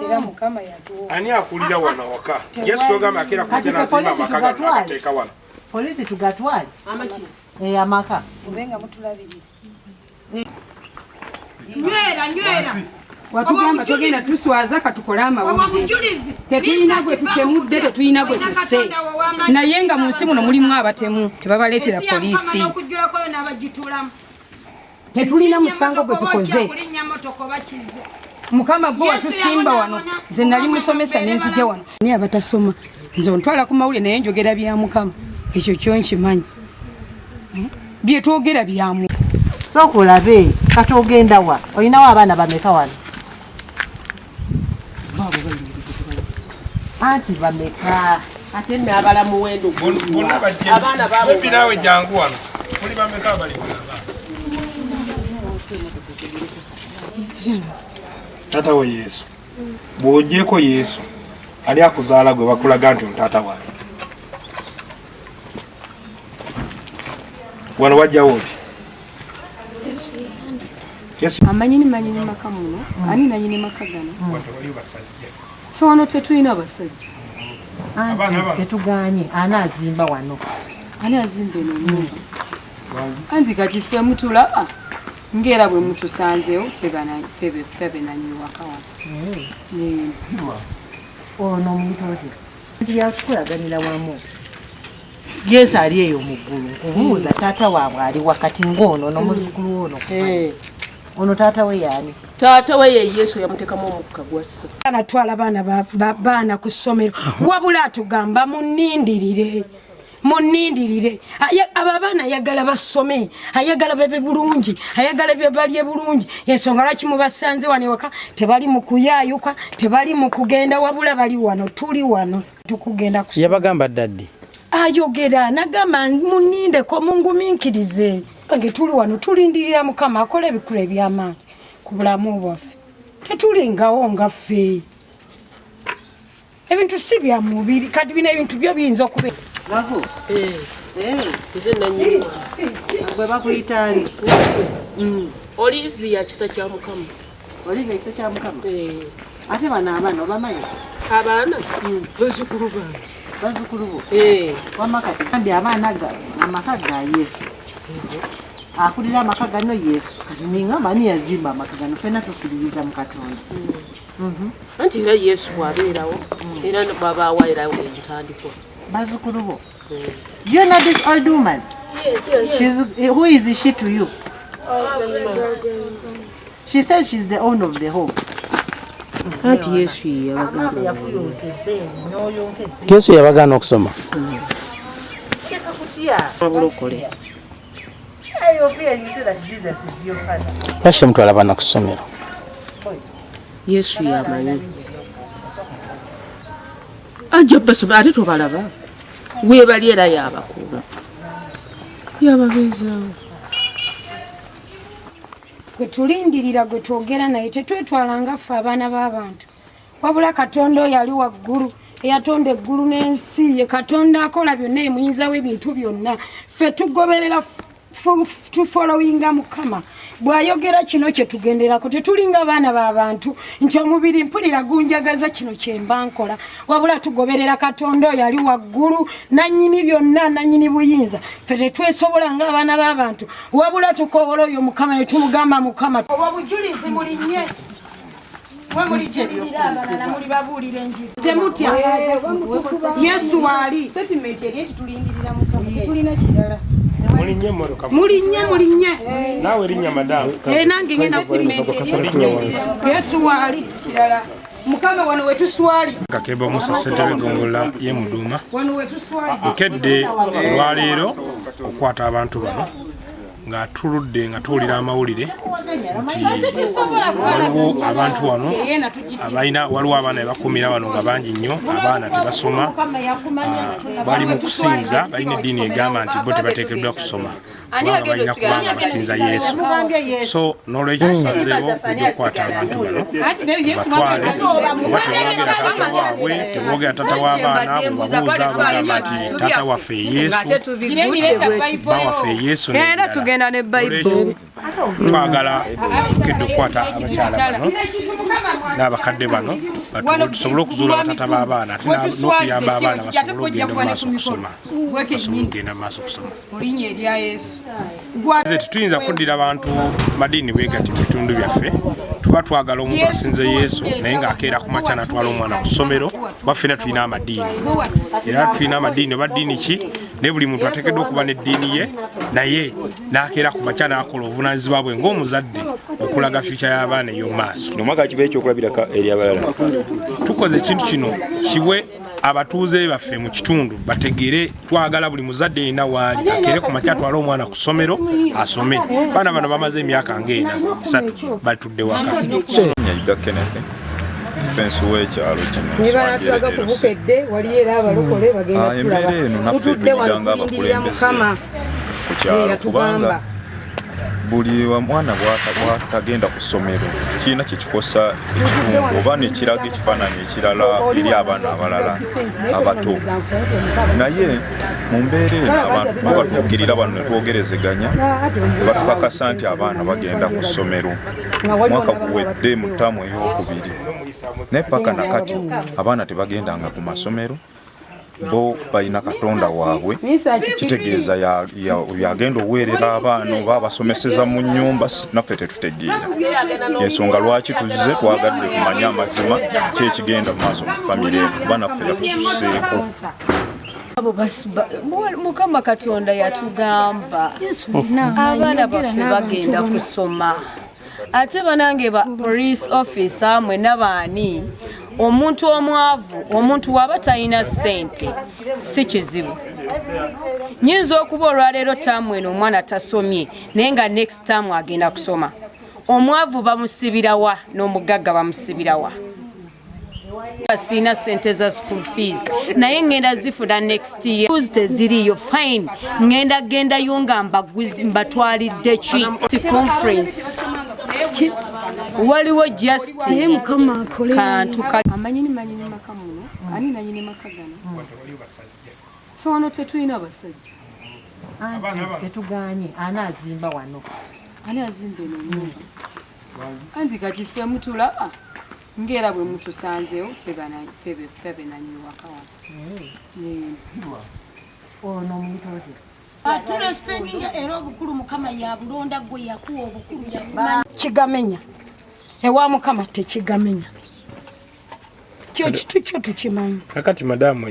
era mukama yatuwa ani akulira wana waka Yesu ogamba akira kujana zima makaga ateka wana polisi tugatwale amaki amaka ubenga mutulabirira nywera watugamba togenda tuswaza katukola amawulire tetulina gwe tutemudde tetulina gwe tuse naye nga mu nsi muno mulimu abatemu tebabaleetera polisi tetulina musango gwe tukoze mukama gwe watusimba wano nze nali musomesa nenzija wano naye abatasoma nze ontwala ku mawulire naye njogera bya mukama ekyo kyo nkimanyi byetwogera byamu sokulabe kati ogenda wa olinawo abaana bameka wano anti bameka ate nne abala muwendo bonna bajje abaana bawe nawe jangu wano muli bameka bali tata wa Yesu bw'ogyeko Yesu ali akuzaala gwe bakulaga nti tata wange wano wajjawo Yesu amanyini maka muno ani nanyini maka gano fe wano tetulina basajja anti tetuganye anaazimba wano ani azimba enyumba anti kati ffe mutulaba ngera bwe mutusanzeewo febe nanyiwaka wano ono omuntu oti nti yakulaganira wamu Yesu ali eyo mu ggulu nkubuuza taata waabwe ali wakati ng'ono n'omuzukulu ono ono taata we yaani taata we ye Yesu yamuteekamu omukka gwassa anatwala baana ku ssomero wabula atugamba munindirire abo abaana ayagala basome ayagala bebe bulungi ayagala balye bulungi ensonga lwaki mubasanze wano ewaka tebali mu kuyaayuka tebali mu kugenda wabula bali wano tuli wano tukugenda kusoma yabagamba daddi ayogera nagamba munindeko munguminkirize ange tuli wano tulindirira mukama akola ebikulu eby'amaanyi ku bulamu bwaffe tetulingawo nga ffe ebintu si bya mubiri kati bino ebintu byo biyinza okuba Bravo. Nze nanyiwa. Gwe bakuyitali. Olivia kisa kya mukama. Olivia kisa kya mukama. Ate bana abaana obamanyi? Abaana? Bazukulu ba. Bazukulu bo. Wamakati kambi abaana ga amaka ga Yesu. Akulira amaka gano Yesu. Kati ninga mani yazimba amaka gano fena tukiriza mu Katonda. Anti era Yesu wabeerawo. Era baba wairawo entandiko. Bazukuru. Do you know this old woman? Yes. Who is she to you? She says she's the owner of the home. Anti Yesu yabagamba. Yesu yabagana okusoma. Abulokole. Lwaki mutwala abaana ku ssomero? Yesu yamanyi. Anja basoma ate tobalaba. Weebali era yabakulu. Yababeezaawo. gwe tulindirira gwe twogera naye tetwetwalanga ffe abaana b'abantu wabula Katonda oyo ali waggulu eyatonda eggulu n'ensi ye Katonda akola byonna ye muyinza w'ebintu byonna ffe tugoberera tufolowinga mukama bw'ayogera kino kye tugenderako tetulinga baana b'abantu nti omubiri mpulira gunjagaza kino kye mba nkola wabula tugoberera Katonda oyo ali waggulu nannyini byonna nannyini buyinza ffe tetwesobola ng'abaana b'abantu wabula tukoola oyo mukama ne tumugamba mukama obwo bujulizi mulinnye mulijulirira abalala muli babuulira enjiri temutya Yesu waali settlement eri tulindirira mukama tetulina kirala mulinnye mmotoka mulinnye naawe erinnya madamu nange ngenda Yesu waali kirala mukama wano wetuswali Kakeba Musa ssentebe gongola ye Muduuma wano wetuswali nkedde olwaleero okukwata abantu bano nga tuludde nga tuwulira amawulire nti waliwo abantu wano waliwo abaana bebakuumira wano nga bangi nnyo abaana tebasoma bali mu kusinza balina eddiini egamba nti bo tebateekeddwa kusoma basinza Yesu so n'olwekyo tusazeewo okujja okukwata abantu bano batwale tebogera tata w'abaana bwebabuuza bagamba nti tata waffe Yesu bawaffe Yesu era tugenda ne Bayibuli twagala kedde okukwata abakyala bano n'abakadde bano tusobole okuzuula batata b'abaana ate n'okuyamba abaana basobole okugenda mu maaso okusoma mulinnya erya Yesu tetuyinza kuddira abantu madiini beegati mu bitundu byaffe tuba twagala omuntu asinze Yesu naye ng'akeera ku makya natwala omwana ku ssomero waffena tulina amadiini era tulina amadiini oba ddiini ki naye buli muntu ateekeddwa okuba n'eddiini ye naye n'akeera ku makya n'akola obuvunaanyizibwa bwe ng'omuzadde okulaga fyuca y'abaana ey'omumaaso nomwaka kiba ekyokulabirako eri abalala tukoze ekintu kino kiwe abatuuze baffe mu kitundu bategere twagala buli muzadde yenna waali akeere ku makya atwale omwana ku ssomero asome baana bano bamaze emyaka nga 3 batudde waka Nyayiga Kenneth defense w'ekyalo kino embeera eno naffe tuyitanga abakulembeze ku kyalo kubanga buli mwana bw'atagenda ku ssomero kirina kyekikosa ekitundu oba nekiraga ekifaananyi ekirala eri abaana abalala abato naye mu mbeera eno abantu babatuukirira bano ne twogerezeganya ne batukakasa nti abaana bagenda ku ssomero mwaka guwedde mu ttaamu ey'okubiri naye paka nakati abaana tebagendanga ku masomero bo balina katonda waabwe kitegeeza yagenda oweerera abaana oba abasomeseza mu nnyumba naffe tetutegeera ensonga lwaki tuzize twagadde kumanya amazima kyekigenda mu maaso mu famire eno kuba naffe yatususseeko Mukama Katonda yatugamba abaana baffe bagenda kusoma ate banange ba police officer mwe nabaani omuntu omwavu omuntu waba talina ssente si kizibu nyinza okuba olwaleero taamu eno omwana tasomye naye nga next taamu agenda kusoma omwavu bamusibirawa n'omugagga bamusibirawa sina ssente za school fees naye ngenda zifuna next year teziriyo fine ngenda gendayo nga mbatwalidde ki conference waliwo just kantu amanyini maka muno ani nanyini maka gano sono tetulina abasajja tetuganye anaazimba wano ani azimba eno anti kati ffe mutulaba ngera bwe mutusanzeewo febe nanyini wakawa ono omuntu oti tulespendinga era obukulu mukama yabulonda gwe yakuwa obukulu yakumanya kigamenya ewa mukama tekigamenya kyo kitu kyo tukimanyi kakati madamu